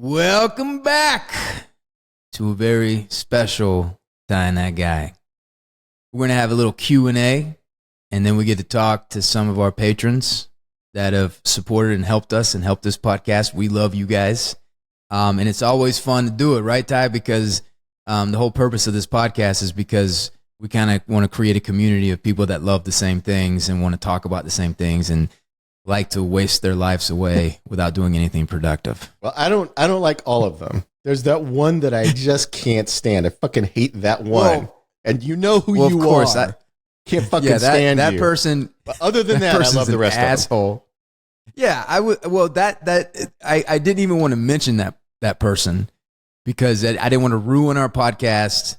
Welcome back to a very special Ty and That Guy. We're going to have a little Q&A, and then we get to talk to some of our patrons that have supported and helped us and helped this podcast. We love you guys. And it's always fun to do it, right, Ty? Because the whole purpose of this podcast is because we kind of want to create a community of people that love the same things and want to talk about the same things and like to waste their lives away without doing anything productive. Well, I don't like all of them. There's that one that I just can't stand. I fucking hate that one. Well, and you know who well, you of course, are. Can't fucking stand that you. person. But other than that, I love the rest asshole. Of them. Yeah, I would. Well, I didn't even want to mention that person because I didn't want to ruin our podcast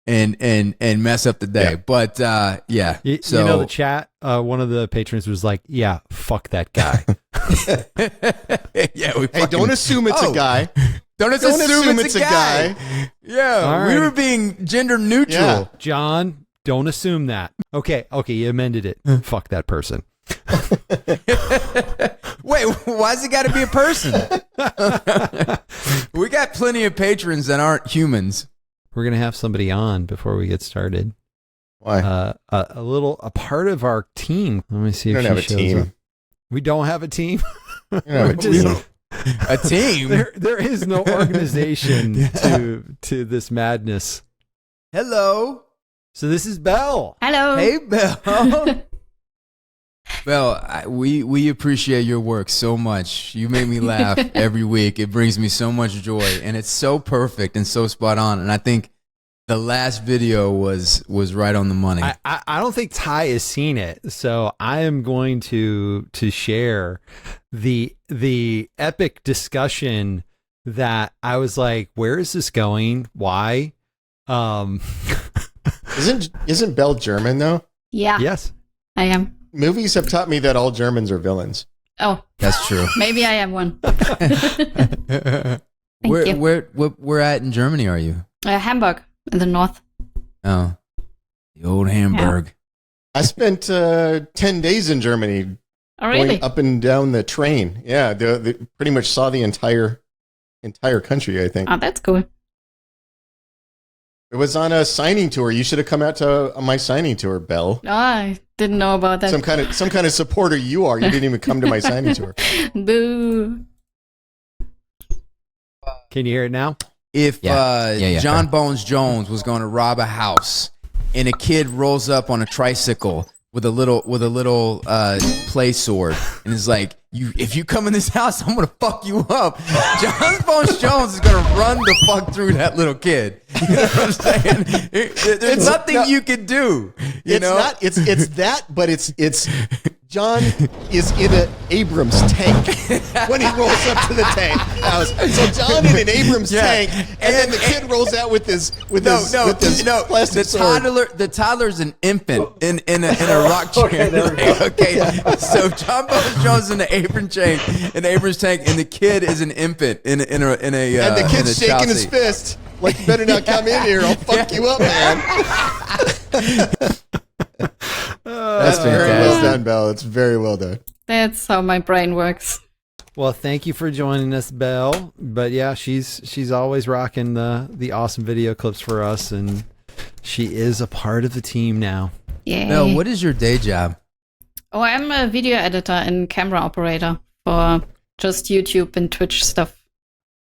and mess up the day. Yeah. But yeah, you know the chat. One of the patrons was like, "Yeah, fuck that guy." Yeah, hey, don't assume it's a guy. Don't assume it's a guy. Yeah, we were being gender neutral. Yeah. John, don't assume that. Okay, you amended it. Fuck that person. Wait, why's it got to be a person? We got plenty of patrons that aren't humans. We're gonna have somebody on before we get started. Why? A part of our team. Let me see if she shows up. We don't have a team. We don't have a team. A team. There is no organization to this madness. Hello. So this is Belle. Hello. Hey, Belle. Belle, we appreciate your work so much. You make me laugh every week. It brings me so much joy, and it's so perfect and so spot on. And I think the last video was right on the money. I don't think Ty has seen it, so I am going to share the epic discussion that I was like, where is this going? Why? Isn't Belle German though? Yeah. Yes. I am. Movies have taught me that all Germans are villains. Oh. That's true. Maybe I am one. Where at in Germany are you? Hamburg in the north. Oh. The old Hamburg. Yeah. I spent 10 days in Germany. Oh, really? Going up and down the train. Yeah, they pretty much saw the entire country, I think. Oh, that's cool. It was on a signing tour. You should have come out to my signing tour, Belle. Oh, I didn't know about that. Some kind of supporter you are. You didn't even come to my signing tour. Boo. Can you hear it now? If John Bones Jones was going to rob a house and a kid rolls up on a tricycle with a little play sword and is like, if you come in this house, I'm gonna fuck you up. John Bones Jones is gonna run the fuck through that little kid. You know what I'm saying? There's nothing you can do. It's that, but it's John is in an Abrams tank when he rolls up to the tank. So John in an Abrams tank, and then the kid rolls out with his plastic sword. The toddler's an infant in a rock chair. Okay, so John Bones Jones in the Abrams tank, and the kid is an infant in a and the kid's shaking his fist like, you better not come in here. I'll fuck you up, man. That's very well done, Belle. It's very well done. That's how my brain works. Well, thank you for joining us, Belle. But yeah, she's always rocking the awesome video clips for us, and she is a part of the team now. Yeah. Belle, what is your day job? Oh, I'm a video editor and camera operator for just YouTube and Twitch stuff.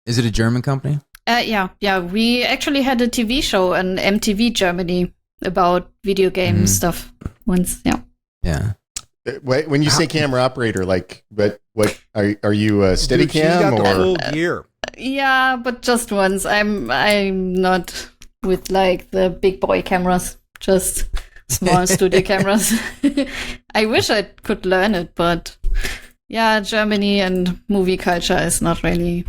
Is it a German company? Yeah. We actually had a TV show on MTV Germany about video game stuff once. Yeah. Yeah. When you say camera operator, like, what are you a Steadicam or full gear? Yeah, but just once. I'm not with like the big boy cameras, just small studio cameras. I wish I could learn it, but yeah, Germany and movie culture is not really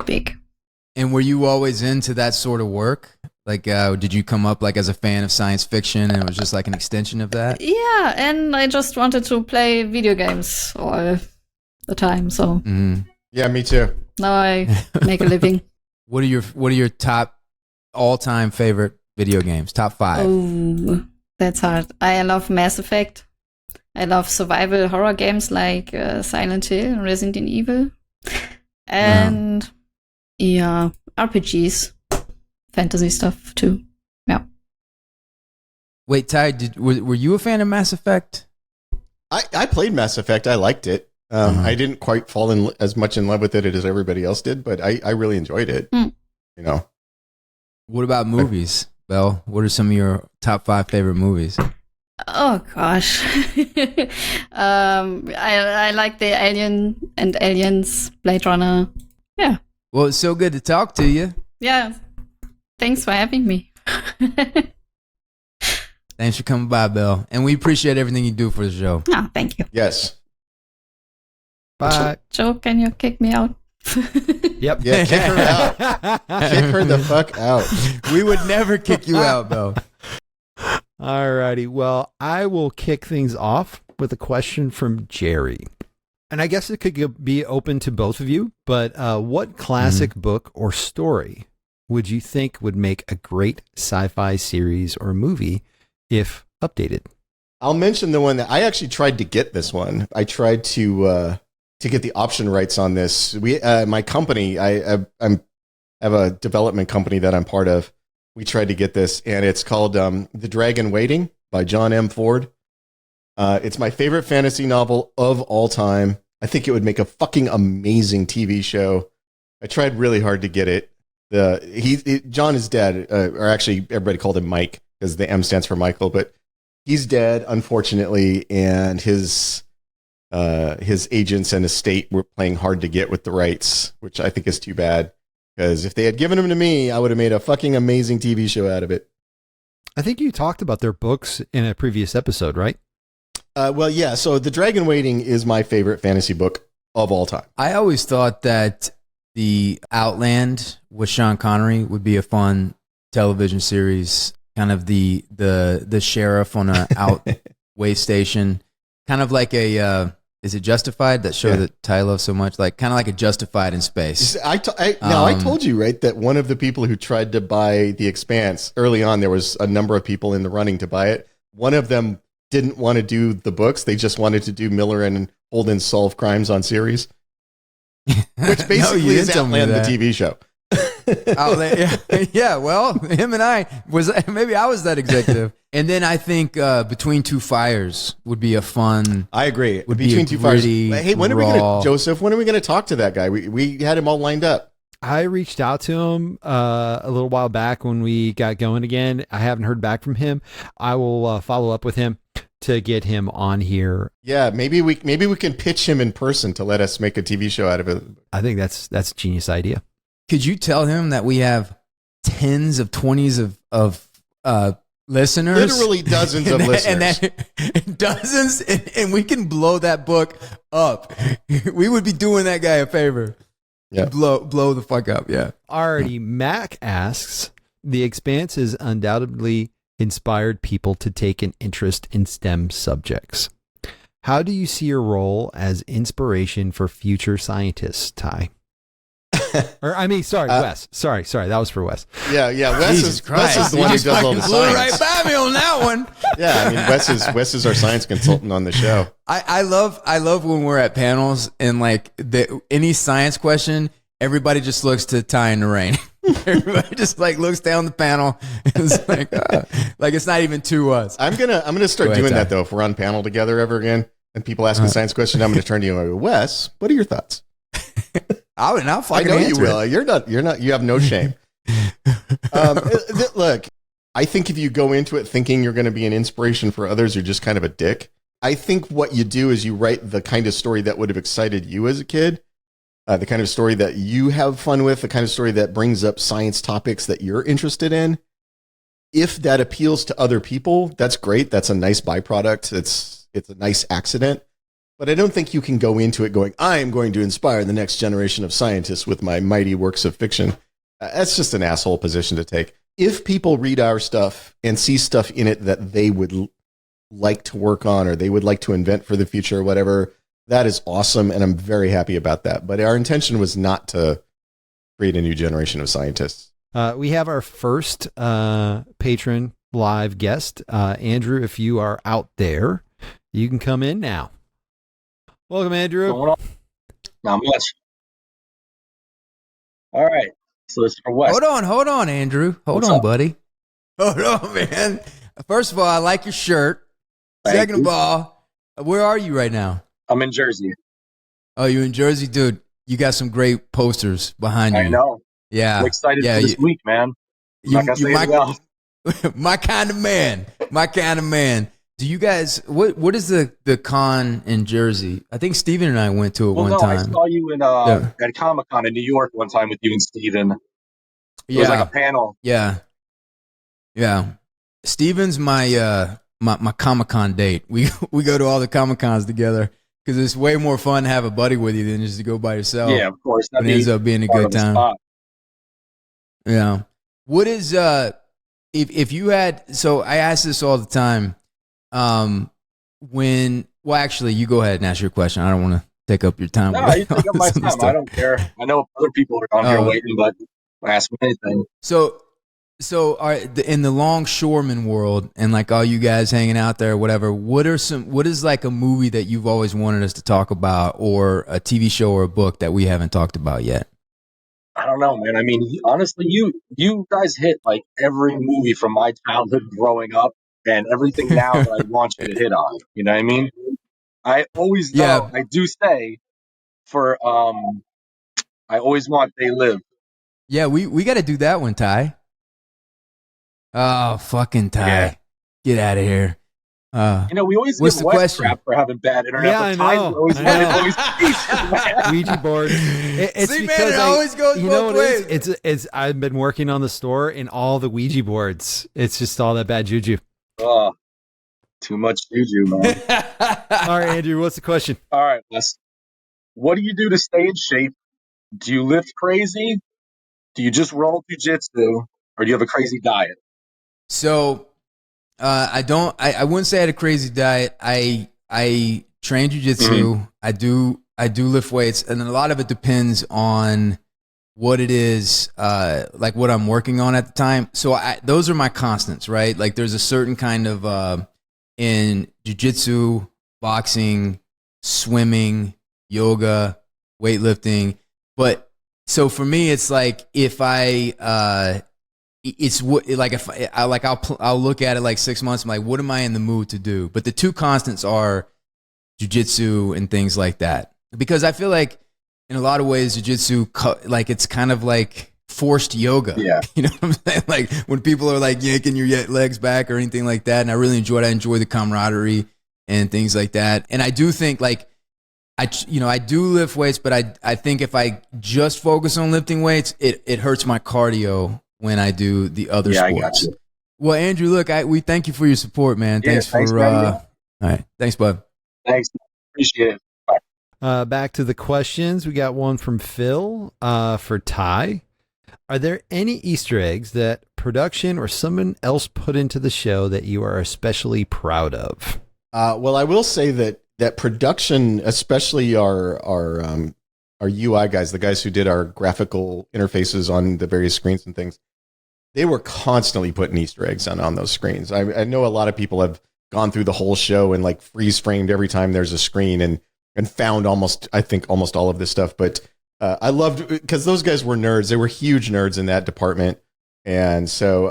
big. And were you always into that sort of work? Like, did you come up like as a fan of science fiction and it was just like an extension of that? Yeah, and I just wanted to play video games all the time, so. Yeah, me too. Now I make a living. What are your top all-time favorite video games? Top 5? Oh, that's hard. I love Mass Effect. I love survival horror games like Silent Hill and Resident Evil. And Yeah, RPGs, fantasy stuff too. Yeah. Wait, Ty, were you a fan of Mass Effect? I played Mass Effect. I liked it. I didn't quite fall in as much in love with it as everybody else did, but I really enjoyed it. You know. What about movies, Belle? What are some of your top 5 favorite movies? Oh gosh, I like the Alien and Aliens, Blade Runner. Yeah. Well, it's so good to talk to you. Yeah. Thanks for having me. Thanks for coming by, Belle, and we appreciate everything you do for the show. Oh, thank you. Yes. Bye. Joe, can you kick me out? Yep. Yeah, kick her out. Kick her the fuck out. We would never kick you out, Belle. Alrighty. Well, I will kick things off with a question from Jerry. And I guess it could be open to both of you, but what classic book or story would you think would make a great sci-fi series or movie if updated? I'll mention the one that I actually tried to get this one. I tried to get the option rights on this. My company, I have a development company that I'm part of. We tried to get this, and it's called The Dragon Waiting by John M. Ford. It's my favorite fantasy novel of all time. I think it would make a fucking amazing TV show. I tried really hard to get it. John is dead, or actually everybody called him Mike because the M stands for Michael, but he's dead, unfortunately, and his agents and estate were playing hard to get with the rights, which I think is too bad. Because if they had given them to me, I would have made a fucking amazing TV show out of it. I think you talked about their books in a previous episode, right? Well, yeah. So The Dragon Waiting is my favorite fantasy book of all time. I always thought that the Outland with Sean Connery would be a fun television series. Kind of the sheriff on a outway station, kind of like a. Is it Justified? That show that Ty loves so much, like kind of like a Justified in space. I told you, right, that one of the people who tried to buy The Expanse early on, there was a number of people in the running to buy it. One of them didn't want to do the books; they just wanted to do Miller and Holden solve crimes on series, which basically is Outland, the TV show. Yeah. Well, him and I maybe I was that executive. And then I think Between Two Fires would be a fun. I agree. Would Between be Two Fires. Hey, when are we raw. going to, Joseph? When are we going to talk to that guy? We had him all lined up. I reached out to him a little while back when we got going again. I haven't heard back from him. I will follow up with him to get him on here. Yeah, maybe we can pitch him in person to let us make a TV show out of it. I think that's a genius idea. Could you tell him that we have tens of 20s of listeners? Literally dozens of listeners. And dozens, and we can blow that book up. We would be doing that guy a favor. Yeah. Blow the fuck up, yeah. Alrighty, Mac asks, The Expanse has undoubtedly inspired people to take an interest in STEM subjects. How do you see your role as inspiration for future scientists, Ty? Wes. Sorry, that was for Wes. Yeah. Wes is the one who does all the science. Blew right by me on that one. Yeah, I mean, Wes is our science consultant on the show. I love when we're at panels and like any science question, everybody just looks to Ty and Lorraine. Everybody just like looks down the panel. It's like it's not even to us. I'm gonna start doing that though. If we're on panel together ever again and people ask a science question, I'm gonna turn to you and go, Wes, what are your thoughts? I'll I know you will. It. You're not. You have no shame. Look, I think if you go into it thinking you're going to be an inspiration for others, you're just kind of a dick. I think what you do is you write the kind of story that would have excited you as a kid, the kind of story that you have fun with, the kind of story that brings up science topics that you're interested in. If that appeals to other people, that's great. That's a nice byproduct. It's a nice accident. But I don't think you can go into it going, I am going to inspire the next generation of scientists with my mighty works of fiction. That's just an asshole position to take. If people read our stuff and see stuff in it that they would like to work on or they would like to invent for the future or whatever, that is awesome. And I'm very happy about that. But our intention was not to create a new generation of scientists. We have our first patron live guest. Andrew, if you are out there, you can come in now. Welcome, Andrew. Not much. All right. So this is for Wes. Hold on, Andrew. Hold What's on, up? buddy. Hold on, man. First of all, I like your shirt. Thank Second of you. all, where are you right now? I'm in Jersey. Oh, you're in Jersey, dude. You got some great posters behind you. I know. Yeah. I'm excited for this week, man. I'm not gonna say anything else. my kind of man. My kind of man. Do you guys? What is the con in Jersey? I think Steven and I went to it one time. I saw you in at Comic-Con in New York one time with you and Steven. It was like a panel. Yeah. Steven's my Comic-Con date. We go to all the Comic-Cons together because it's way more fun to have a buddy with you than just to go by yourself. Yeah, of course. It ends up being a good time. Yeah. What is if you had? So I ask this all the time. Actually, you go ahead and ask your question. I don't want to take up your time. No, you take up my time. I don't care. I know other people are on here waiting, but ask me anything. So in the longshoreman world and like all you guys hanging out there, whatever, what is like a movie that you've always wanted us to talk about, or a TV show or a book that we haven't talked about yet? I don't know, man. I mean, honestly, you guys hit like every movie from my childhood growing up and everything now that I want you to hit on. You know what I mean? I always I do say for I always want They Live. Yeah, we got to do that one, Ty. Oh, fucking Ty. Yeah. Get out of here. We always what's get the Wes question? crap for having bad internet. Yeah, but I Ty's know. always Ouija board. It's See, because man, it always goes both ways. It's I've been working on the store and all the Ouija boards. It's just all that bad juju. Oh, too much juju, man. All right, Andrew, what's the question? All right, Wes. What do you do to stay in shape? Do you lift crazy? Do you just roll jujitsu? Or do you have a crazy diet? So, I wouldn't say I had a crazy diet. I train jujitsu. Mm-hmm. I do lift weights, and then a lot of it depends on what it is, like what I'm working on at the time. So those are my constants, right? Like there's a certain kind of in jujitsu, boxing, swimming, yoga, weightlifting. But so for me, it's like if I'll look at it like 6 months. I'm like, what am I in the mood to do? But the two constants are jujitsu and things like that, because I feel like in a lot of ways, jujitsu, like it's kind of like forced yoga. Yeah. You know what I'm saying? Like when people are like yanking your legs back or anything like that. And I really enjoy it. I enjoy the camaraderie and things like that. And I do think like, I do lift weights, but I think if I just focus on lifting weights, it hurts my cardio when I do the other sports. I got you. Well, Andrew, look, we thank you for your support, man. Yeah, thanks for all right. Thanks, bud. Thanks. Appreciate it. Bye. Back to the questions. We got one from Phil for Ty. Are there any Easter eggs that production or someone else put into the show that you are especially proud of? Well, I will say that production, especially our UI guys, the guys who did our graphical interfaces on the various screens and things, they were constantly putting Easter eggs on those screens. I know a lot of people have gone through the whole show and like freeze framed every time there's a screen and found almost all of this stuff. But I loved, because those guys were nerds. They were huge nerds in that department. And so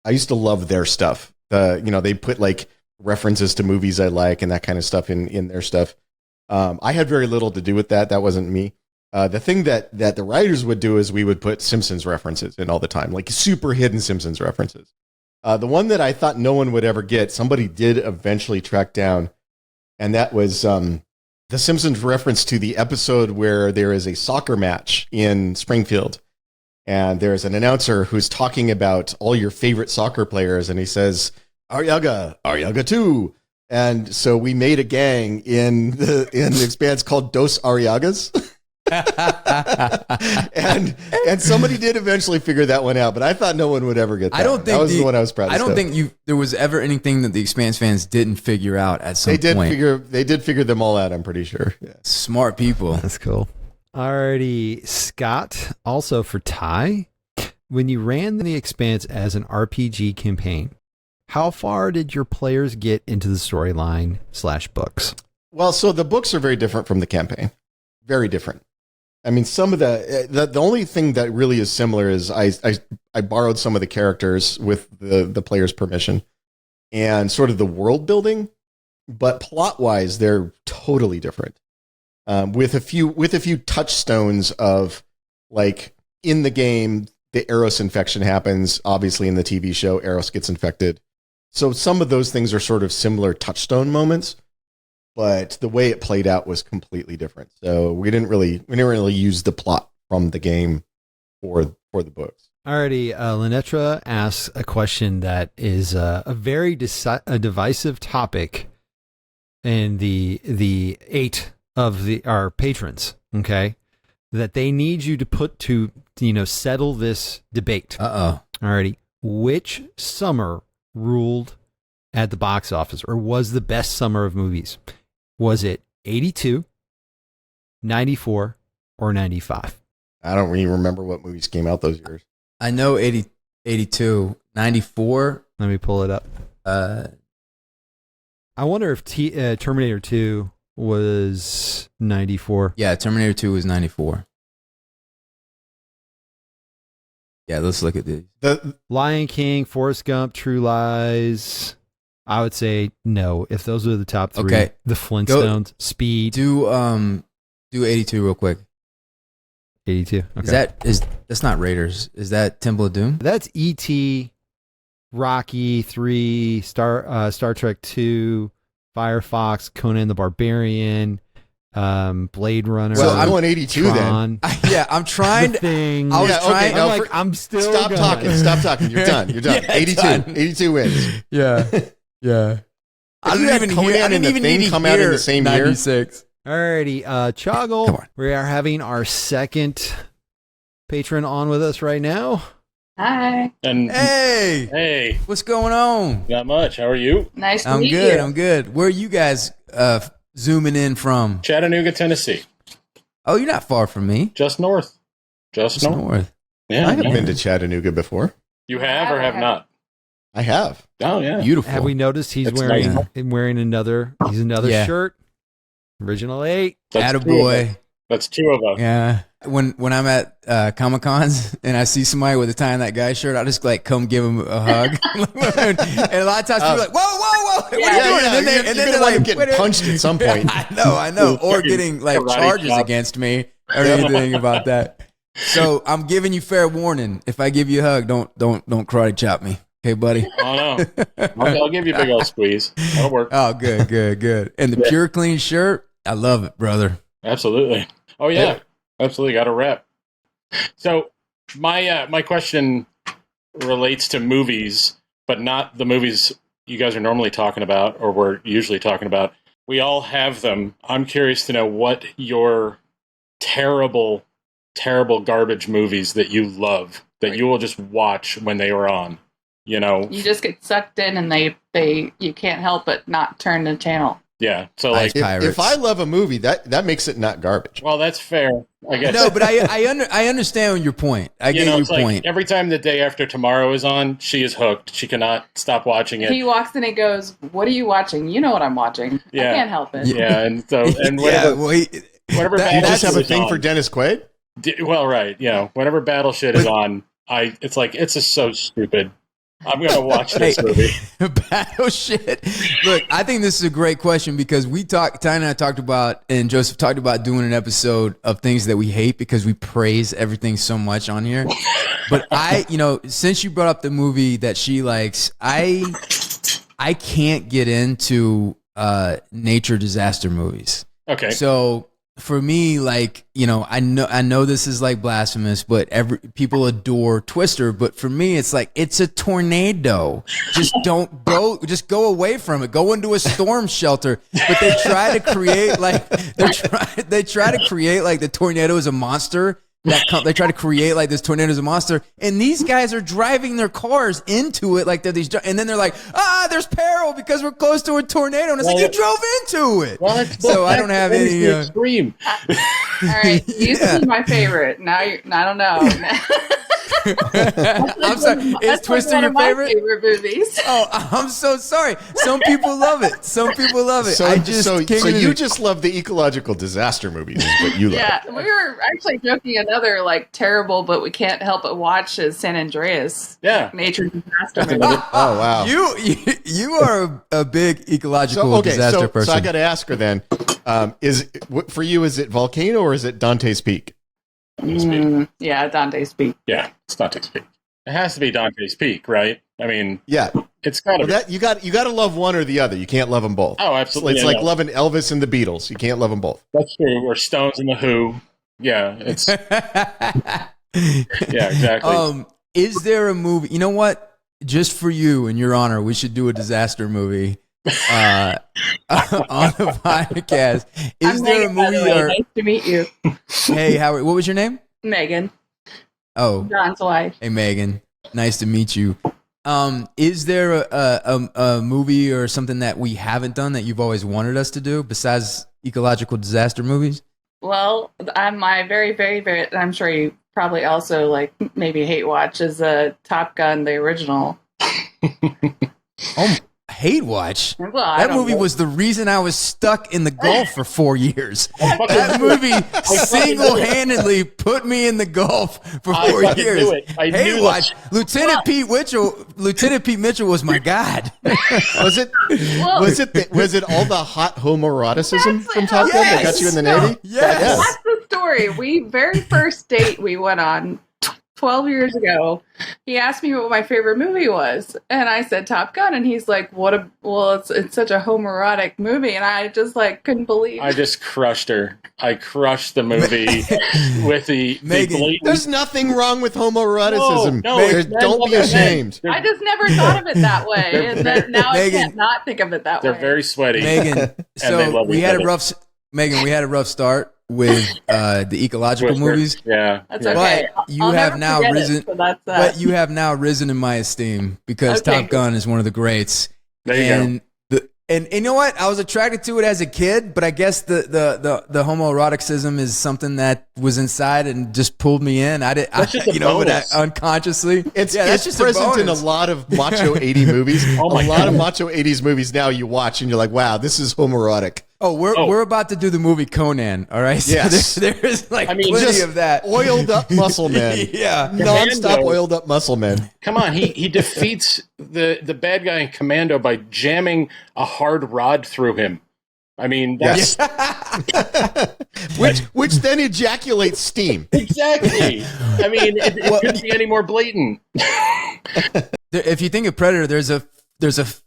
I used to love their stuff. They put like references to movies I like and that kind of stuff in their stuff. I had very little to do with that. That wasn't me. The thing that the writers would do is we would put Simpsons references in all the time, like super hidden Simpsons references. The one that I thought no one would ever get, somebody did eventually track down, and that was the Simpsons reference to the episode where there is a soccer match in Springfield, and there's an announcer who's talking about all your favorite soccer players, and he says, Arriaga 2. And so we made a gang in the Expanse called Dos Arriagas. and somebody did eventually figure that one out, but I thought no one would ever get that. That was the one I was proud of. I don't think there was ever anything that the Expanse fans didn't figure out at some point. They did figure them all out, I'm pretty sure. Yeah. Smart people. That's cool. Alrighty, Scott, also for Ty. When you ran the Expanse as an RPG campaign, how far did your players get into the storyline / books? Well, so the books are very different from the campaign. Very different. I mean, some of the only thing that really is similar is I borrowed some of the characters with the player's permission and sort of the world building, but plot wise, they're totally different. With a few touchstones of like in the game, the Eros infection happens. Obviously, in the TV show, Eros gets infected. So some of those things are sort of similar touchstone moments, but the way it played out was completely different. So we didn't really use the plot from the game for the books. Alrighty, Linetra asks a question that is a very divisive topic in the 8 of our patrons. Okay, that they need you to put to settle this debate. Alrighty, which summer ruled at the box office, or was the best summer of movies? Was it 82, 94, or 95? I don't really remember what movies came out those years. I know 80, 82, 94. Let me pull it up. I wonder if Terminator 2 was 94. Yeah, Terminator 2 was 94. Yeah, let's look at these. The Lion King, Forrest Gump, True Lies. I would say no. If those are the top 3, Okay. The Flintstones, Speed. Do 82 real quick. 82. Okay. That's not Raiders. Is that Temple of Doom? That's E.T., Rocky 3, Star Trek 2, Firefox, Conan the Barbarian, Blade Runner. So I'm on 82 Tron, then. Yeah, I'm trying The to. Thing. I was Yeah, trying. okay, no, I'm like, I'm still Stop going. talking. Stop talking. You're done. You're done. Yeah, 82. done. 82 wins. Yeah, yeah. I you didn't had even Conan hear. I and didn't The even Thing need to come out in hear the same year? 96. Alrighty, Come Choggle, on. we are having our second patron on with us right now. Hi. And Hey, what's going on? not much. How are you? Nice to I'm meet good. you. I'm good. Where are you guys zooming in from? Chattanooga, Tennessee. Oh, you're not far from me. Just north. Just It's north. north. Yeah. I have yeah. been to Chattanooga before. You have or have not? I have. Oh, yeah. Beautiful. Have we noticed he's That's wearing nice. another Yeah. shirt? Original 8. That's 2 of us. Attaboy. That's 2 of us. Yeah. When I'm at Comic Cons and I see somebody with a tie in that guy's shirt, I just like come give him a hug. And a lot of times people are like, whoa, what are you doing? And then they're like, getting "Wait a-" punched at some point. I know, or getting like Karate charges chop. against me or anything about that. So I'm giving you fair warning. If I give you a hug, don't karate chop me, okay, buddy? Oh, no. I'll give you a big old squeeze. That'll work. Oh, good. And the pure clean shirt, I love it, brother. Absolutely. Oh, yeah. Absolutely. Got a rep. So my question relates to movies, but not the movies you guys are normally talking about or we're usually talking about. We all have them. I'm curious to know what your terrible garbage movies that you love, that you will just watch when they are on. You just get sucked in and you can't help but not turn the channel. Yeah. So like, If I love a movie, that makes it not garbage. well, that's fair, I guess. No, but I understand your point. I get your it's like point. every time The Day After Tomorrow is on, she is hooked. She cannot stop watching it. He walks in and goes, "What are you watching? You know what I'm watching. Yeah. I can't help it." Yeah, and so and Yeah, whatever, well, whatever that- You battle just have a shit is thing on- for Dennis Quaid? Well, right, whenever battle shit is on, it's like it's just so stupid. I'm gonna watch this movie. Battle shit. Look, I think this is a great question because Ty and I talked about, and Joseph talked about doing an episode of things that we hate because we praise everything so much on here. But since you brought up the movie that she likes, I can't get into nature disaster movies. Okay, So for me, I know this is like blasphemous, but people adore Twister. But for me, it's like it's a tornado. Just don't go. Just go away from it. Go into a storm shelter. But they try to create they try to create like the tornado is a monster. They try to create like this tornado is a monster, and these guys are driving their cars into it like they're these, and then they're like, there's peril because we're close to a tornado, and it's like you drove into it. well, So I don't have any. extreme. All right, you used to be my favorite. Now I don't know. I'm sorry. Is Twister one your of my favorite? movies. Oh, I'm so sorry. Some people love it. Some people love it. So, I just so can't get you it. just love the ecological disaster movies, is what you love. Yeah, we were actually joking. Another like terrible, but we can't help but watch is San Andreas. Yeah. Nature disaster movie. Oh wow. You are a big ecological disaster person. So I got to ask her then. For you, is it Volcano or is it Dante's Peak? Yeah, Dante's Peak. Yeah, it's Dante's Peak. It has to be Dante's Peak, right? I mean, Yeah. it's got to be. That you got to love one or the other. You can't love them both. Oh, absolutely. It's Yeah, like no. loving Elvis and the Beatles. You can't love them both. That's true. Or Stones and the Who. Yeah, it's yeah, exactly. Is there a movie? You know what? Just for you and your honor, we should do a disaster movie on the podcast. Is I'm there Megan, a by the movie? way. Or Nice to meet you, hey, Howard, what was your name? Megan, Oh, John's wife. hey, Megan. Nice to meet you. Is there a movie or something that we haven't done that you've always wanted us to do besides ecological disaster movies? Well, I'm my very, very, very. I'm sure you probably also like maybe hate watch is Top Gun, the original. Oh, hate watch. Well, I That don't movie know. was the reason I was stuck in the Gulf for 4 years. fucking That knew it. movie fucking single-handedly put me in the Gulf for I 4 fucking years. knew it. I Hate knew watch. it. Lieutenant Pete Mitchell was my god. Was it? Well, Was it all the hot homoeroticism That's from it. Top Gun that Yes. got you in the No. Navy? Yes. That's the story. We very first date we went on 12 years ago. He asked me what my favorite movie was, and I said Top Gun, and he's like, it's such a homoerotic movie," and I just like couldn't believe. I just crushed her. I crushed the movie with the Megan, blatant. There's nothing wrong with homoeroticism. No, no, Don't be ashamed. I just never thought of it that way, and then now Megan, I can't not think of it that They're way. very sweaty. Megan, they so love we each had a other. rough we had a rough start with the ecological Twister. movies. Yeah. That's yeah. okay. But you I'll have never now forget it, risen- so that's But you have now risen in my esteem because Okay, Top Gun is one of the greats. There you go. and and you know what? I was attracted to it as a kid, but I guess the homoeroticism is something that was inside and just pulled me in. That's just a bonus. Unconsciously. It's that's just a present in a bonus. lot of macho 80 movies. Oh my a lot God. of macho 80s movies now you watch and you're like, wow, this is homoerotic. Oh, we're about to do the movie Conan. All right. So Yes. there is like I mean, plenty Just of that. oiled up muscle men. Yeah. Non-stop Commando. oiled up muscle men. Come on, he defeats the bad guy in Commando by jamming a hard rod through him. I mean, that's Which then ejaculates steam. exactly. I mean, it couldn't be any more blatant. If you think of Predator, there's a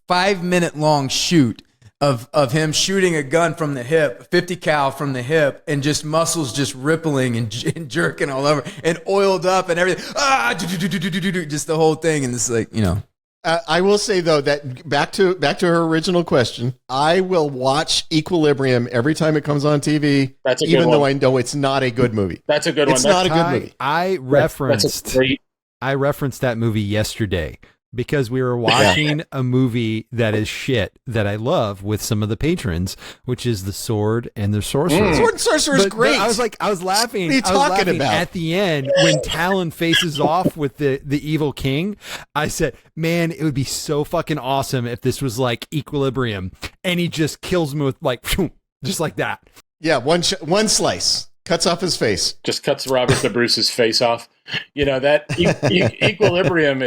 5-minute long shoot of him shooting a gun from the hip, 50 cal from the hip, and just muscles just rippling and jerking all over, and oiled up and everything. Just the whole thing, and it's like, you know. I will say though that back to her original question, I will watch Equilibrium every time it comes on TV, That's a good even though one. I know it's not a good movie. That's a good It's one. not a good movie. I That's referenced a great. I referenced that movie yesterday because we were watching a movie that is shit that I love with some of the patrons, which is The Sword and the Sorcerer. Sword and Sorcerer is But great. I was laughing. What are you I was talking laughing about? at the end when Talon faces off with the evil king. I said, man, it would be so fucking awesome if this was like Equilibrium, and he just kills him with like, just like that. Yeah, one slice cuts off his face. Just cuts Robert the Bruce's face off. You know that Equilibrium.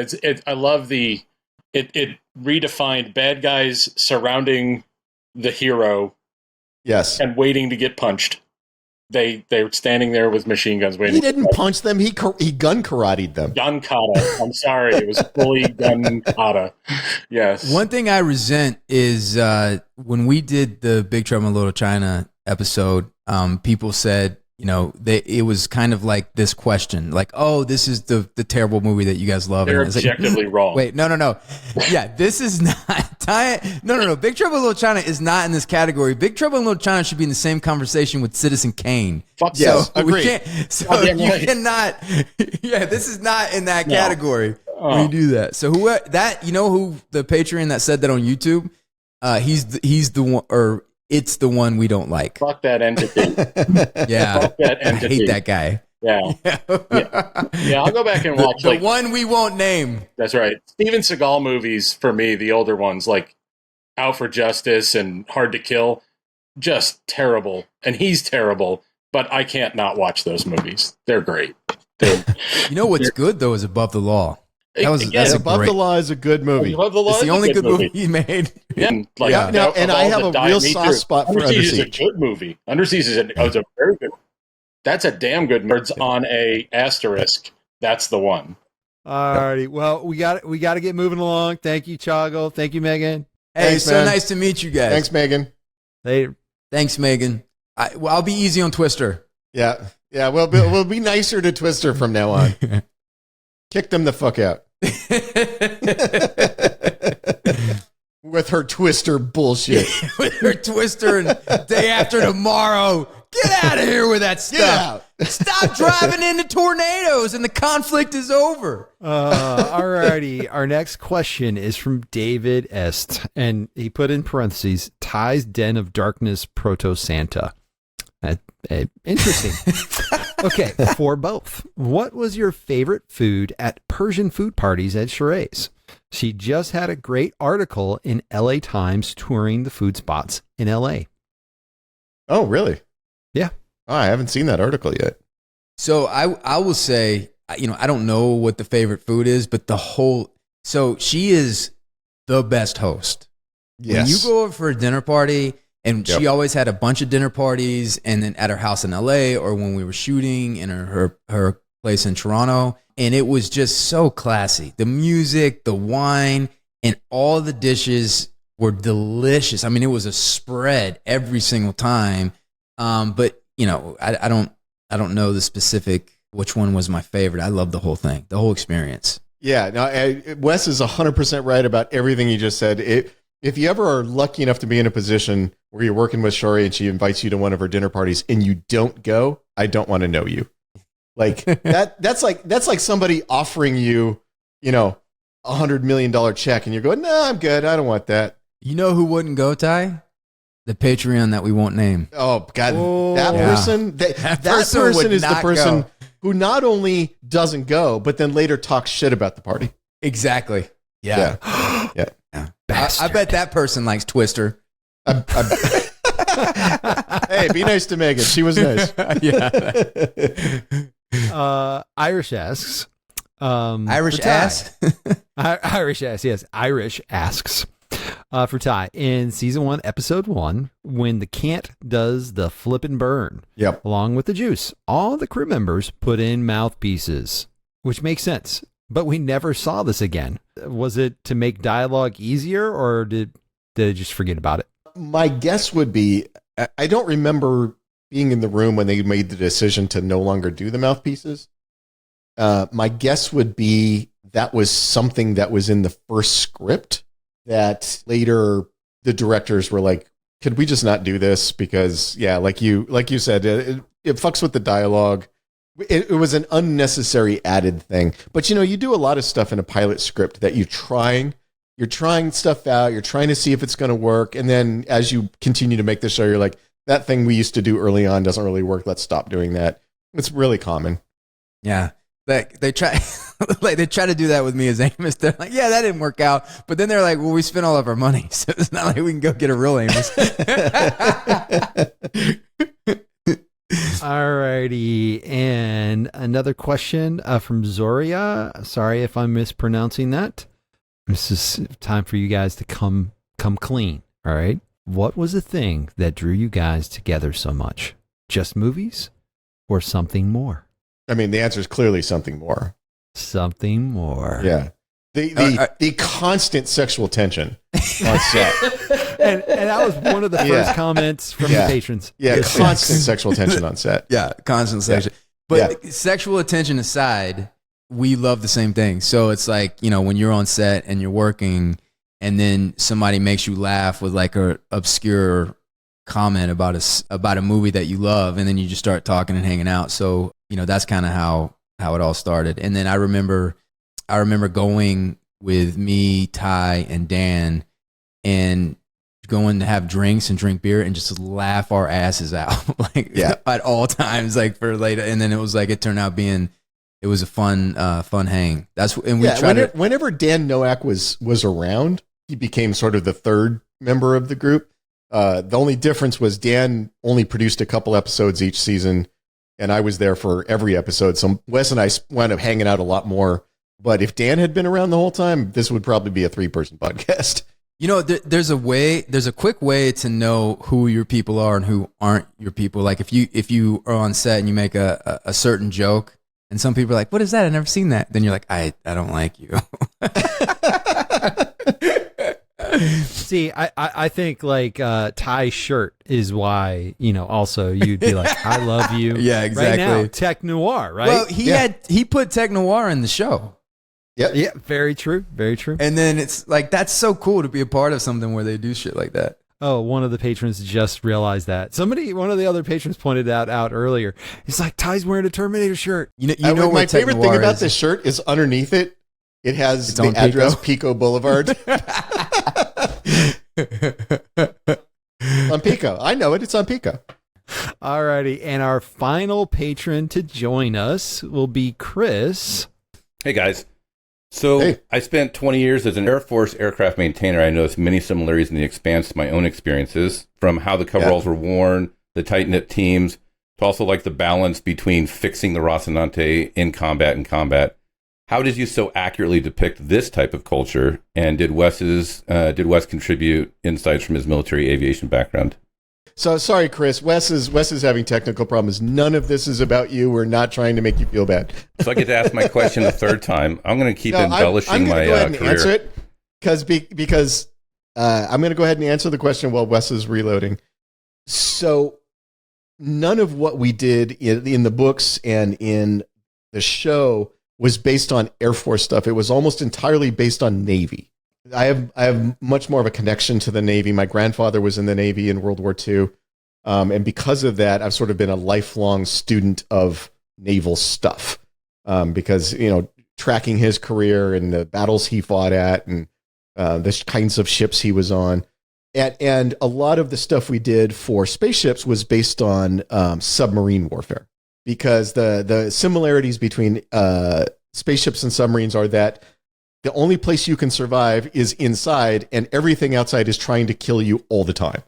I love it redefined bad guys surrounding the hero Yes. and waiting to get punched. They were standing there with machine guns waiting. He didn't punch them. He gun karate'd them. Gun kata. I'm sorry, it was fully gun kata. Yes. One thing I resent is when we did the Big Trouble in Little China episode, people said, you know, it was kind of like this question, like, oh, this is the terrible movie that you guys love. They're And it's like, objectively wrong. Wait, no. Yeah, this is not. No. Big Trouble in Little China is not in this category. Big Trouble in Little China should be in the same conversation with Citizen Kane. Fuck Yes. So we agreed. can't. So Goddamn you right. cannot. Yeah, this is not in that No. category when you do that. So who that, you know, who the Patreon that said that on YouTube? He's the one, or it's the one we don't like. Fuck that entity. Yeah, Fuck that I entity. hate that guy. Yeah. Yeah, I'll go back and watch the one we won't name. That's right. Steven Seagal movies for me, the older ones like Out for Justice and Hard to Kill, just terrible. And he's terrible, but I can't not watch those movies. They're great. You know what's good though is Above the Law. That's Above the Law is a good movie. Above the Law it's the is a only good movie movie he made. Yeah. Like, Yeah. Now, and I have a real soft spot for Under Siege. Siege. Is a good movie. Under Siege is a very good. That's a damn good. Nerds on a asterisk. That's the one. Alrighty. Well, we got to get moving along. Thank you, Chago. Thank you, Megan. Hey, Thanks, so man. nice to meet you guys. Thanks, Megan. Later. Thanks, Megan. I'll be easy on Twister. Yeah. We'll be nicer to Twister from now on. Kick them the fuck out. With her Twister bullshit. With her Twister and Day After Tomorrow. Get out of here with that stuff. Stop driving into tornadoes and the conflict is over. Alrighty. Our next question is from David Est, and he put in parentheses, Ty's Den of Darkness Proto Santa. Interesting. Okay, for both. What was your favorite food at Persian food parties at Shiraz? She just had a great article in LA Times touring the food spots in LA. Oh, really? Yeah. Oh, I haven't seen that article yet. So I will say, I don't know what the favorite food is, but so she is the best host. Yes. When you go over for a dinner party, and she always had a bunch of dinner parties, and then at her house in LA, or when we were shooting in her place in Toronto, and it was just so classy. The music, the wine, and all the dishes were delicious. I mean, it was a spread every single time. But I don't know the specific which one was my favorite. I love the whole thing, the whole experience. Yeah. No, Wes is 100% right about everything you just said. If you ever are lucky enough to be in a position where you're working with Shori and she invites you to one of her dinner parties and you don't go, I don't want to know you. Like that's like somebody offering you, $100 million check and you're going, no, I'm good. I don't want that. You know who wouldn't go, Ty? The Patreon that we won't name. Oh God, that person is the person who not only doesn't go, but then later talks shit about the party. Exactly. Yeah. Yeah. I bet that person likes Twister. Hey, be nice to Megan. She was nice. Yeah. Irish asks. Irish ass? Irish ass, yes. Irish asks. For Ty, in season 1, episode 1, when the Cant does the flip and burn, along with the juice, all the crew members put in mouthpieces, which makes sense. But we never saw this again. Was it to make dialogue easier, or did they just forget about it? My guess would be, I don't remember being in the room when they made the decision to no longer do the mouthpieces. My guess would be that was something that was in the first script that later the directors were like, could we just not do this? Because, like you said, it fucks with the dialogue. It was an unnecessary added thing. But, you do a lot of stuff in a pilot script that you're trying stuff out. You're trying to see if it's going to work. And then as you continue to make the show, you're like, that thing we used to do early on doesn't really work. Let's stop doing that. It's really common. Yeah. They try they try to do that with me as Amos. They're like, yeah, that didn't work out. But then they're like, well, we spent all of our money. So it's not like we can go get a real Amos. Alrighty, and another question from Zoria. Sorry if I'm mispronouncing that. This is time for you guys to come clean. All right. What was the thing that drew you guys together so much? Just movies, or something more? I mean, the answer is clearly something more. Something more. Yeah. The constant sexual tension on set. and that was one of the first comments from the patrons. Yeah, constant sexual tension on set. Yeah, constant sexual. But sexual attention aside, we love the same thing. So it's like, when you're on set and you're working and then somebody makes you laugh with like a obscure comment about a movie that you love, and then you just start talking and hanging out. So, that's kind of how it all started. And then I remember going with me, Ty, and Dan and go in to have drinks and drink beer and just laugh our asses out, like at all times, like for later. And then it was like, it turned out being, it was a fun hang. Whenever Dan Nowak was around, he became sort of the third member of the group. The only difference was Dan only produced a couple episodes each season, and I was there for every episode. So Wes and I wound up hanging out a lot more. But if Dan had been around the whole time, this would probably be a 3-person podcast. You know, there's a quick way to know who your people are and who aren't your people. Like if you are on set and you make a certain joke, and some people are like, "What is that? I've never seen that." Then you're like, "I don't like you." See, I think like Ty's shirt is why, also you'd be like, "I love you." Yeah, exactly. Right now, tech noir, right? Well, he put tech noir in the show. Yep. Yeah, very true. Very true. And then it's like, that's so cool to be a part of something where they do shit like that. Oh, one of the patrons just realized that. One of the other patrons pointed that out earlier. He's like, Ty's wearing a Terminator shirt. You know my favorite thing about this shirt is underneath it, it has the address Pico Boulevard. On Pico. I know it. It's on Pico. Alrighty. And our final patron to join us will be Chris. Hey, guys. So I spent 20 years as an Air Force aircraft maintainer. I noticed many similarities in the Expanse to my own experiences, from how the coveralls were worn, the tight-knit teams, to also like the balance between fixing the Rocinante in combat and combat. How did you so accurately depict this type of culture? And did Wes contribute insights from his military aviation background? So sorry, Chris. Wes is having technical problems. None of this is about you. We're not trying to make you feel bad. So I get to ask my question a third time. I'm going to keep embellishing my go ahead and career. answer it because I'm going to go ahead and answer the question while Wes is reloading. So none of what we did in the books and in the show was based on Air Force stuff. It was almost entirely based on Navy. I have much more of a connection to the Navy. My grandfather was in the Navy in World War II. And because of that, I've sort of been a lifelong student of naval stuff. Because, tracking his career and the battles he fought at and the kinds of ships he was on. And a lot of the stuff we did for spaceships was based on submarine warfare. Because the similarities between spaceships and submarines are that the only place you can survive is inside, and everything outside is trying to kill you all the time,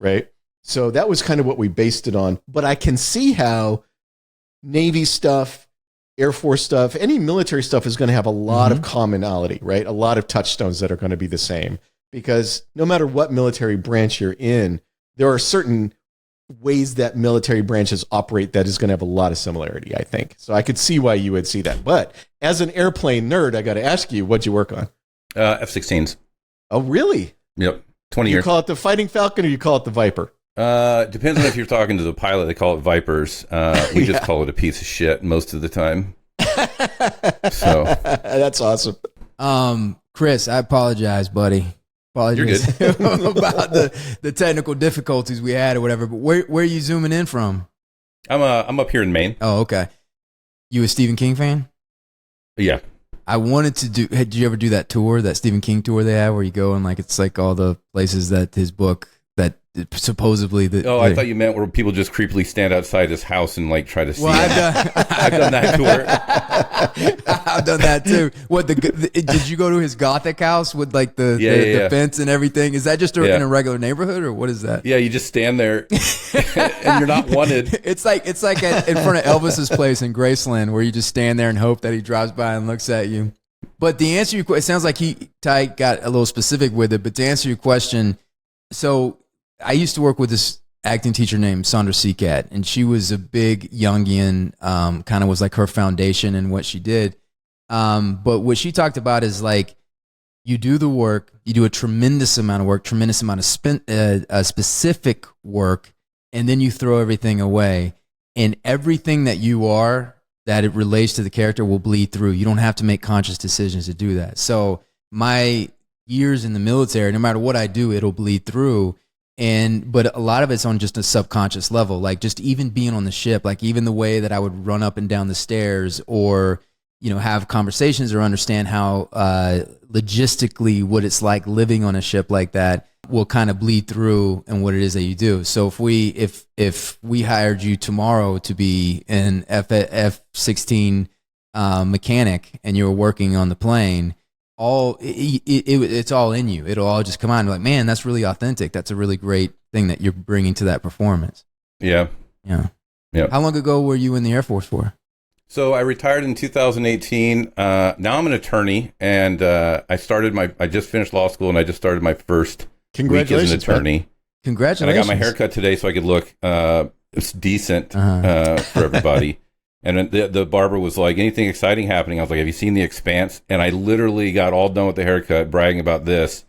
right? So that was kind of what we based it on. But I can see how Navy stuff, Air Force stuff, any military stuff is going to have a lot of commonality, right? A lot of touchstones that are going to be the same. Because no matter what military branch you're in, there are certain ways that military branches operate that is going to have a lot of similarity, I think. So I could see why you would see that. But as an airplane nerd, I got to ask you, what'd you work on? F-16s. Oh, really? Yep. 20 years. You call it the Fighting Falcon or you call it the Viper? Depends on if you're talking to the pilot. They call it Vipers. We just call it a piece of shit most of the time. So that's awesome. Chris, I apologize, buddy. Apologies about the technical difficulties we had or whatever. But where are you zooming in from? I'm up here in Maine. Oh, okay. You a Stephen King fan? Yeah. I wanted to do. Did you ever do that tour, that Stephen King tour they have, where you go and it's like all the places that his book that supposedly I thought you meant where people just creepily stand outside his house and try to see. Well, I've done that tour. I've done that too. What did you go to his Gothic house with the fence and everything? Is that just in a regular neighborhood or what is that? Yeah, you just stand there and you're not wanted. It's like in front of Elvis's place in Graceland where you just stand there and hope that he drives by and looks at you. But the answer to your question, it sounds like Ty got a little specific with it. But to answer your question, so I used to work with this acting teacher named Sandra Seacat, and she was a big Jungian, kind of was like her foundation in what she did. But what she talked about is you do the work, you do a tremendous amount of work, tremendous amount of specific work, and then you throw everything away. And everything that you are, that it relates to the character will bleed through. You don't have to make conscious decisions to do that. So my years in the military, no matter what I do, it'll bleed through. But a lot of it's on just a subconscious level, just even being on the ship, even the way that I would run up and down the stairs or, have conversations or understand how logistically what it's like living on a ship like that. will kind of bleed through in what it is that you do. So if we hired you tomorrow to be an F-16 mechanic and you were working on the plane, it's all in you. It'll all just come out and be like, man, that's really authentic. That's a really great thing that you're bringing to that performance. Yeah. How long ago were you in the Air Force for? So I retired in 2018. Now I'm an attorney, and I just finished law school, and I just started my first week as an attorney. Man. Congratulations. And I got my haircut today so I could look decent for everybody. And the barber was like, anything exciting happening? I was like, have you seen The Expanse? And I literally got all done with the haircut, bragging about this.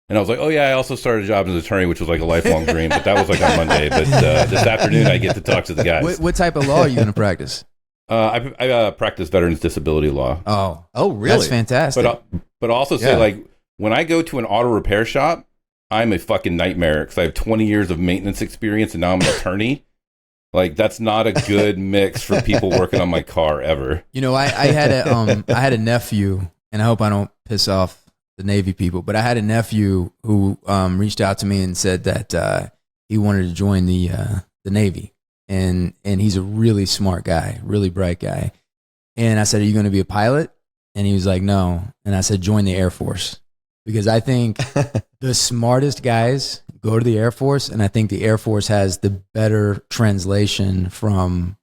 And I was like, oh, yeah, I also started a job as an attorney, which was like a lifelong dream. But that was like on Monday. But this afternoon, I get to talk to the guys. What type of law are you going to practice? I practice veterans disability law. Oh, really? That's fantastic. But also say, like, when I go to an auto repair shop, I'm a fucking nightmare because I have 20 years of maintenance experience and now I'm an attorney. Like, that's not a good mix for people working on my car ever. You know, I had a nephew, and I hope I don't piss off the Navy people, but I had a nephew who reached out to me and said that he wanted to join the Navy, and he's a really smart guy, really bright guy. And I said, "Are you going to be a pilot?" And he was like, "No." And I said, "Join the Air Force," because I think the smartest guys go to the Air Force, and I think the Air Force has the better translation from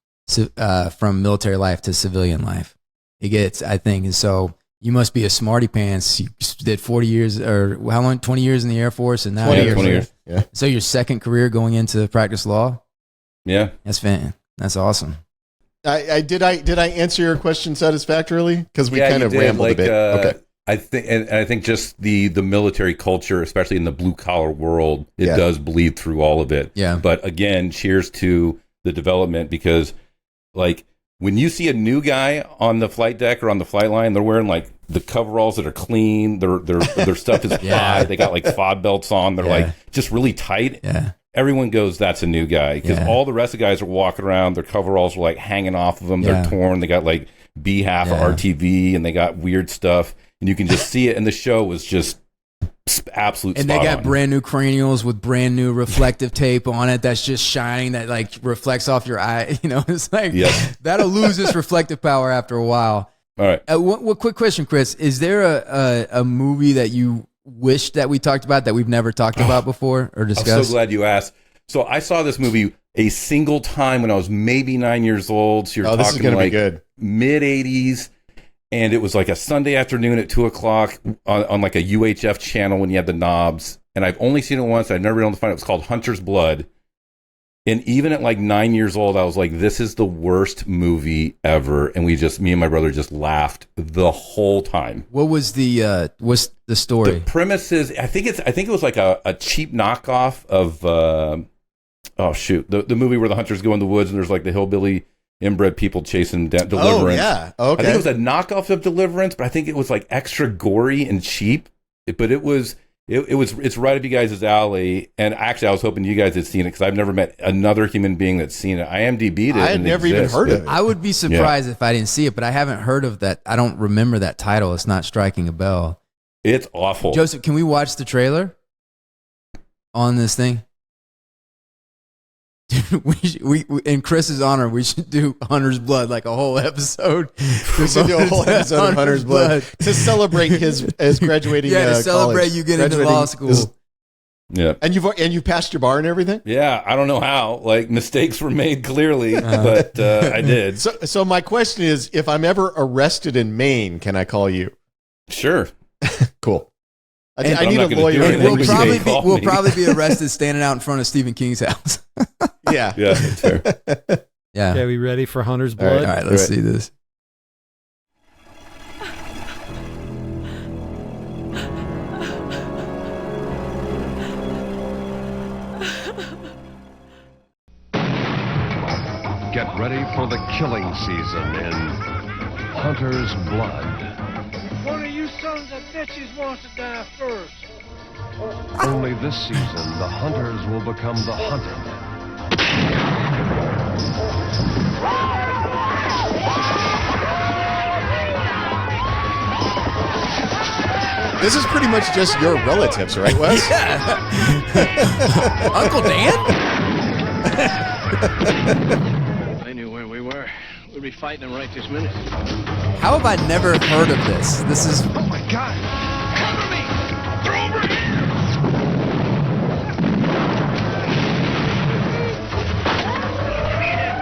military life to civilian life. It gets, I think, and so you must be a smarty pants. You did 40 years, or how long? 20 years in the Air Force, and now 20 years. Yeah. So your second career going into practice law. Yeah, that's awesome. Did I answer your question satisfactorily? Because we kind of rambled a bit. Okay. I think just the military culture, especially in the blue collar world, it does bleed through all of it. Yeah. But again, cheers to the development, because like when you see a new guy on the flight deck or on the flight line, they're wearing like the coveralls that are clean. Their stuff is high. They got like fob belts on. They're like just really tight. Yeah. Everyone goes, that's a new guy, because all the rest of the guys are walking around. Their coveralls are like hanging off of them. They're torn. They got like B-half RTV, and they got weird stuff. And you can just see it, and the show was just absolute. And they got brand new cranials with brand new reflective tape on it that's just shining, that like reflects off your eye. You know, it's like that'll lose its reflective power after a while. All right. What quick question, Chris? Is there a movie that you wish that we talked about that we've never talked about before or discussed? I'm so glad you asked. So I saw this movie a single time when I was maybe 9 years old. So you're talking like mid 80s. And it was like a Sunday afternoon at 2:00 on like a UHF channel when you had the knobs. And I've only seen it once. I've never been able to find it. It was called Hunter's Blood. And even at like 9 years old, I was like, this is the worst movie ever. And me and my brother just laughed the whole time. What was the story? The premise is, I think it was like a cheap knockoff of, the movie where the hunters go in the woods and there's like the hillbilly inbred people chasing Deliverance. Oh, yeah. Okay. I think it was a knockoff of Deliverance, but I think it was like extra gory and cheap. But it's right up you guys' alley. And actually, I was hoping you guys had seen it because I've never met another human being that's seen it. I IMDb'd it. I had never even heard of it. I would be surprised if I didn't see it, but I haven't heard of that. I don't remember that title. It's not striking a bell. It's awful. Joseph, can we watch the trailer on this thing? we in Chris's honor, we should do Hunter's Blood, like a whole episode. We should do a whole episode of Hunter's Blood to celebrate his graduating. Yeah, to celebrate college. You getting into law school. Yeah, and you passed your bar and everything. Yeah, I don't know how. Like mistakes were made clearly, but I did. So my question is, if I'm ever arrested in Maine, can I call you? Sure. Cool. I need a lawyer. We'll probably be arrested standing out in front of Stephen King's house. Yeah. Yeah, that's fair. Yeah. Okay, we ready for Hunter's Blood? All right, let's see this. Get ready for the killing season in Hunter's Blood. One of you sons of bitches wants to die first. Only this season, the hunters will become the hunted. this is pretty much just your relatives, right, Wes? Yeah. Uncle Dan? I knew where we were. We'd be fighting them right this minute. How have I never heard of this? This is... Oh my God! Cover me! They're over here!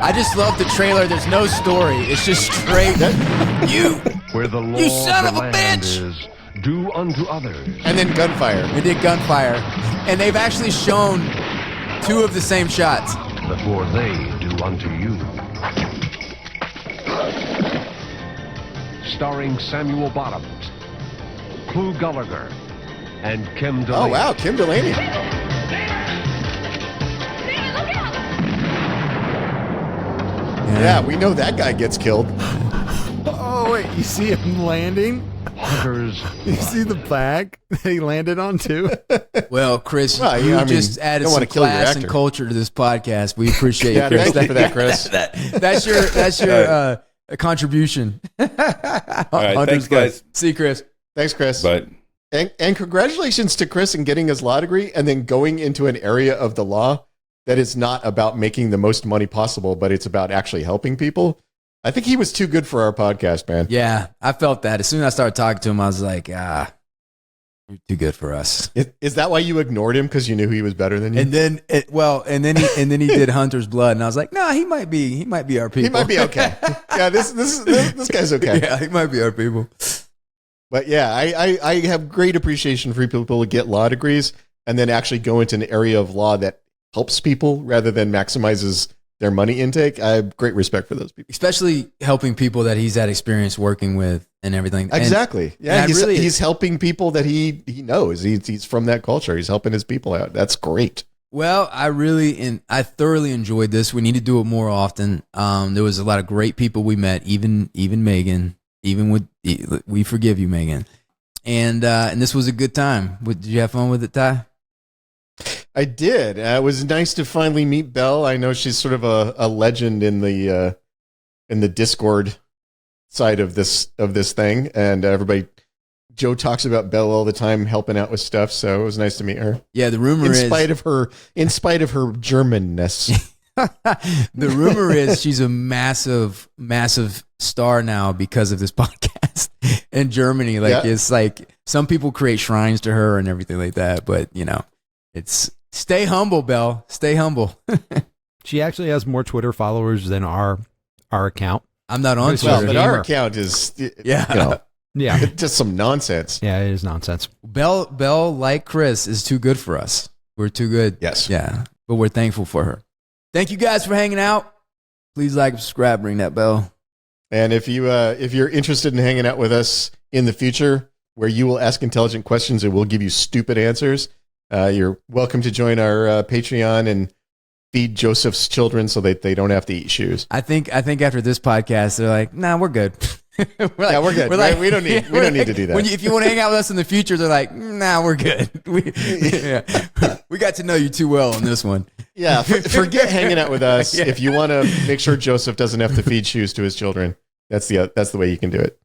I just love the trailer. There's no story. It's just straight. You son of a bitch! Is, do unto others. And then gunfire. We did gunfire. And they've actually shown 2 of the same shots. Before they do unto you. Starring Samuel Bottoms, Clu Gallagher, and Kim Delaney. Oh, wow, Kim Delaney. Yeah, we know that guy gets killed. Oh, wait, you see him landing? Hunters. You see the bag that he landed on too? Well, Chris, Well, you yeah, I mean, just added don't some wanna kill your class and actor. culture to this podcast. We appreciate Yeah, you, Chris. thank you for that, Chris. That's your contribution. All right, thanks, guys. See you, Chris. Thanks, Chris. But And congratulations to Chris in getting his law degree and then going into an area of the law that is not about making the most money possible, but it's about actually helping people. I think he was too good for our podcast, man. Yeah, I felt that. As soon as I started talking to him, I was like, you're too good for us. Is that why you ignored him because you knew he was better than you? And then he did Hunter's Blood, and I was like, no, he might be our people. He might be okay. Yeah, this guy's okay. Yeah, he might be our people. But yeah, I have great appreciation for people who get law degrees and then actually go into an area of law that helps people rather than maximizes their money intake. I have great respect for those people. Especially helping people that he's had experience working with and everything. Exactly. And He's helping people that he knows. He's from that culture. He's helping his people out. That's great. Well, I thoroughly enjoyed this. We need to do it more often. There was a lot of great people we met, even Megan, we forgive you, Megan. And this was a good time. Did you have fun with it, Ty? I did. It was nice to finally meet Belle. I know she's sort of a legend in the Discord side of this thing, and everybody. Joe talks about Belle all the time, helping out with stuff. So it was nice to meet her. Yeah, the rumor is, in spite of her Germanness. the rumor is she's a massive star now because of this podcast in Germany. It's like some people create shrines to her and everything like that, but it's. Stay humble, Belle. Stay humble. She actually has more Twitter followers than our account. I'm not on Twitter. Well, but our account is, yeah, just some nonsense. Yeah, it is nonsense. Belle, like Chris, is too good for us. We're too good. Yes. Yeah, but we're thankful for her. Thank you guys for hanging out. Please like and subscribe. Ring that bell. And if you're interested in hanging out with us in the future, where you will ask intelligent questions and we'll give you stupid answers. You're welcome to join our Patreon and feed Joseph's children so that they don't have to eat shoes. I think after this podcast, they're like, "Nah, we're good." we're good. We're like, we don't need to do that. If you want to hang out with us in the future, they're like, "Nah, we're good." We got to know you too well on this one. Yeah, forget hanging out with us. Yeah. If you want to make sure Joseph doesn't have to feed shoes to his children, that's the way you can do it.